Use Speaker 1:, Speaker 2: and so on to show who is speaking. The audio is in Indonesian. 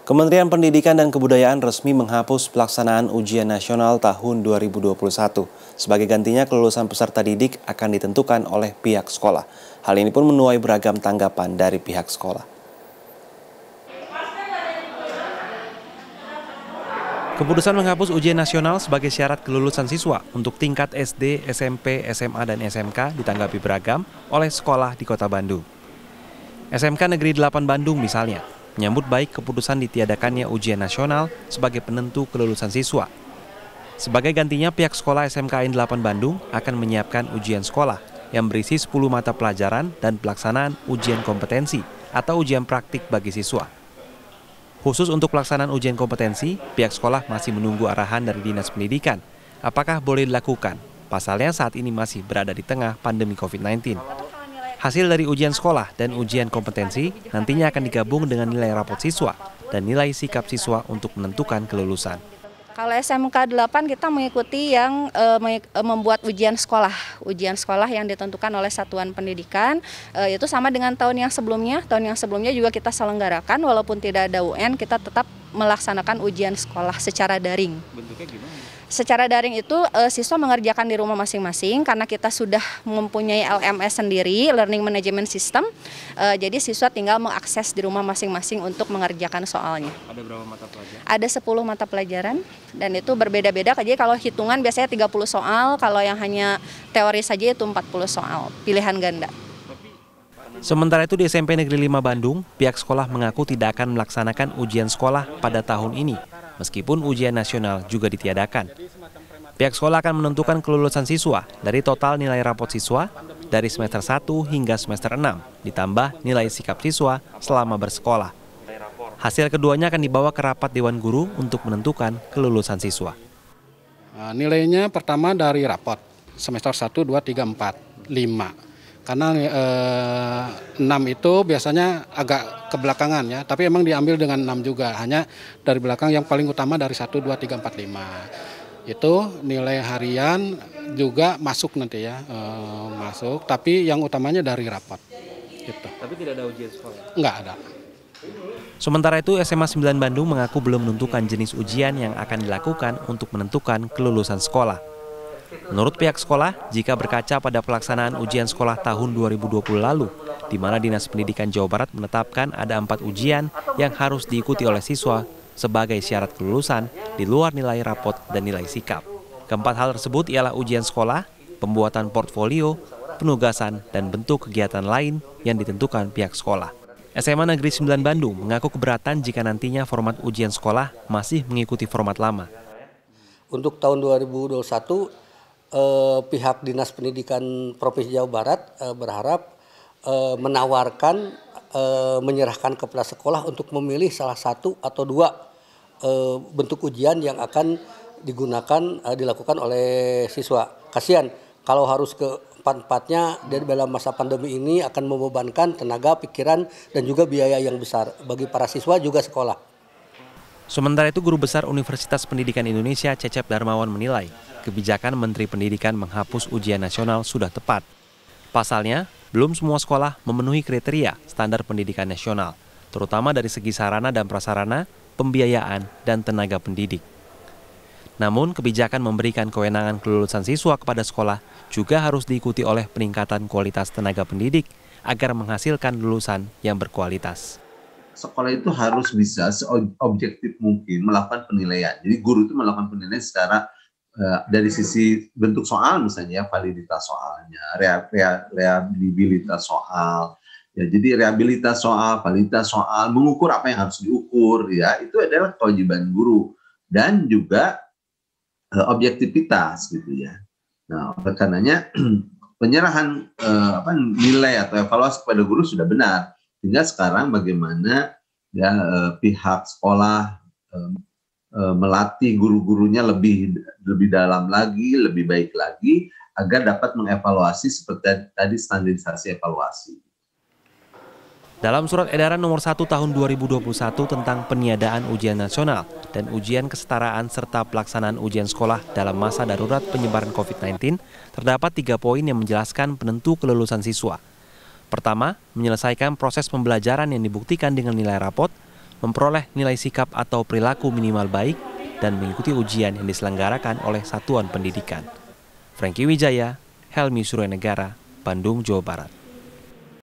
Speaker 1: Kementerian Pendidikan dan Kebudayaan resmi menghapus pelaksanaan ujian nasional tahun 2021. Sebagai gantinya, kelulusan peserta didik akan ditentukan oleh pihak sekolah. Hal ini pun menuai beragam tanggapan dari pihak sekolah. Keputusan menghapus ujian nasional sebagai syarat kelulusan siswa untuk tingkat SD, SMP, SMA, dan SMK ditanggapi beragam oleh sekolah di Kota Bandung. SMK Negeri 8 Bandung misalnya, menyambut baik keputusan ditiadakannya ujian nasional sebagai penentu kelulusan siswa. Sebagai gantinya, pihak sekolah SMKN 8 Bandung akan menyiapkan ujian sekolah yang berisi 10 mata pelajaran dan pelaksanaan ujian kompetensi atau ujian praktik bagi siswa. Khusus untuk pelaksanaan ujian kompetensi, pihak sekolah masih menunggu arahan dari Dinas Pendidikan. Apakah boleh dilakukan? Pasalnya saat ini masih berada di tengah pandemi COVID-19. Hasil dari ujian sekolah dan ujian kompetensi nantinya akan digabung dengan nilai rapot siswa dan nilai sikap siswa untuk menentukan kelulusan.
Speaker 2: Kalau SMK 8 kita mengikuti yang membuat ujian sekolah yang ditentukan oleh Satuan Pendidikan. Itu sama dengan tahun yang sebelumnya. Tahun yang sebelumnya juga kita selenggarakan, walaupun tidak ada UN, kita tetap melaksanakan ujian sekolah secara daring.
Speaker 1: Bentuknya gimana?
Speaker 2: Secara daring itu siswa mengerjakan di rumah masing-masing karena kita sudah mempunyai LMS sendiri, Learning Management System. Jadi siswa tinggal mengakses di rumah masing-masing untuk mengerjakan soalnya.
Speaker 1: Ada berapa mata pelajaran?
Speaker 2: Ada 10 mata pelajaran dan itu berbeda-beda. Jadi kalau hitungan biasanya 30 soal, kalau yang hanya teori saja itu 40 soal, pilihan ganda.
Speaker 1: Sementara itu di SMP Negeri 5 Bandung, pihak sekolah mengaku tidak akan melaksanakan ujian sekolah pada tahun ini, meskipun ujian nasional juga ditiadakan. Pihak sekolah akan menentukan kelulusan siswa dari total nilai rapot siswa dari semester 1 hingga semester 6, ditambah nilai sikap siswa selama bersekolah. Hasil keduanya akan dibawa ke rapat Dewan Guru untuk menentukan kelulusan siswa.
Speaker 3: Nilainya pertama dari rapot, semester 1, 2, 3, 4, 5. Karena 6 itu biasanya agak kebelakangan ya, tapi emang diambil dengan 6 juga, hanya dari belakang yang paling utama dari 1, 2, 3, 4, 5. Itu nilai harian juga masuk nanti ya, masuk, tapi yang utamanya dari rapot. Gitu.
Speaker 1: Tapi tidak ada ujian sekolah?
Speaker 3: Enggak ada.
Speaker 1: Sementara itu SMA 9 Bandung mengaku belum menentukan jenis ujian yang akan dilakukan untuk menentukan kelulusan sekolah. Menurut pihak sekolah, jika berkaca pada pelaksanaan ujian sekolah tahun 2020 lalu, di mana Dinas Pendidikan Jawa Barat menetapkan ada 4 ujian yang harus diikuti oleh siswa sebagai syarat kelulusan di luar nilai rapot dan nilai sikap. Keempat hal tersebut ialah ujian sekolah, pembuatan portfolio, penugasan, dan bentuk kegiatan lain yang ditentukan pihak sekolah. SMA Negeri 9 Bandung mengaku keberatan jika nantinya format ujian sekolah masih mengikuti format lama.
Speaker 4: Untuk tahun 2021, pihak Dinas Pendidikan Provinsi Jawa Barat berharap menawarkan, menyerahkan kepada sekolah untuk memilih salah satu atau 2 bentuk ujian yang akan dilakukan oleh siswa. Kasihan kalau harus ke empat-empatnya dari dalam masa pandemi ini akan membebankan tenaga, pikiran, dan juga biaya yang besar bagi para siswa juga sekolah.
Speaker 1: Sementara itu, Guru Besar Universitas Pendidikan Indonesia Cecep Darmawan menilai kebijakan Menteri Pendidikan menghapus ujian nasional sudah tepat. Pasalnya, belum semua sekolah memenuhi kriteria standar pendidikan nasional, terutama dari segi sarana dan prasarana, pembiayaan, dan tenaga pendidik. Namun, kebijakan memberikan kewenangan kelulusan siswa kepada sekolah juga harus diikuti oleh peningkatan kualitas tenaga pendidik agar menghasilkan lulusan yang berkualitas.
Speaker 5: Sekolah itu harus bisa seobjektif mungkin melakukan penilaian. Jadi guru itu melakukan penilaian secara dari sisi bentuk soal misalnya, validitas soalnya, reliabilitas soal. Ya, jadi reliabilitas soal, validitas soal, mengukur apa yang harus diukur, ya itu adalah kewajiban guru dan juga objektivitas gitu ya. Nah, oleh karenanya penyerahan nilai atau evaluasi kepada guru sudah benar. Tinggal sekarang bagaimana ya pihak sekolah melatih guru-gurunya lebih dalam lagi, lebih baik lagi agar dapat mengevaluasi seperti tadi standarisasi evaluasi.
Speaker 1: Dalam surat edaran nomor 1 tahun 2021 tentang peniadaan ujian nasional dan ujian kesetaraan serta pelaksanaan ujian sekolah dalam masa darurat penyebaran COVID-19, terdapat 3 poin yang menjelaskan penentu kelulusan siswa. Pertama, menyelesaikan proses pembelajaran yang dibuktikan dengan nilai rapot. memperoleh nilai sikap atau perilaku minimal baik dan mengikuti ujian yang diselenggarakan oleh satuan pendidikan. Franky Wijaya, Helmi Suryanegara, Bandung, Jawa Barat.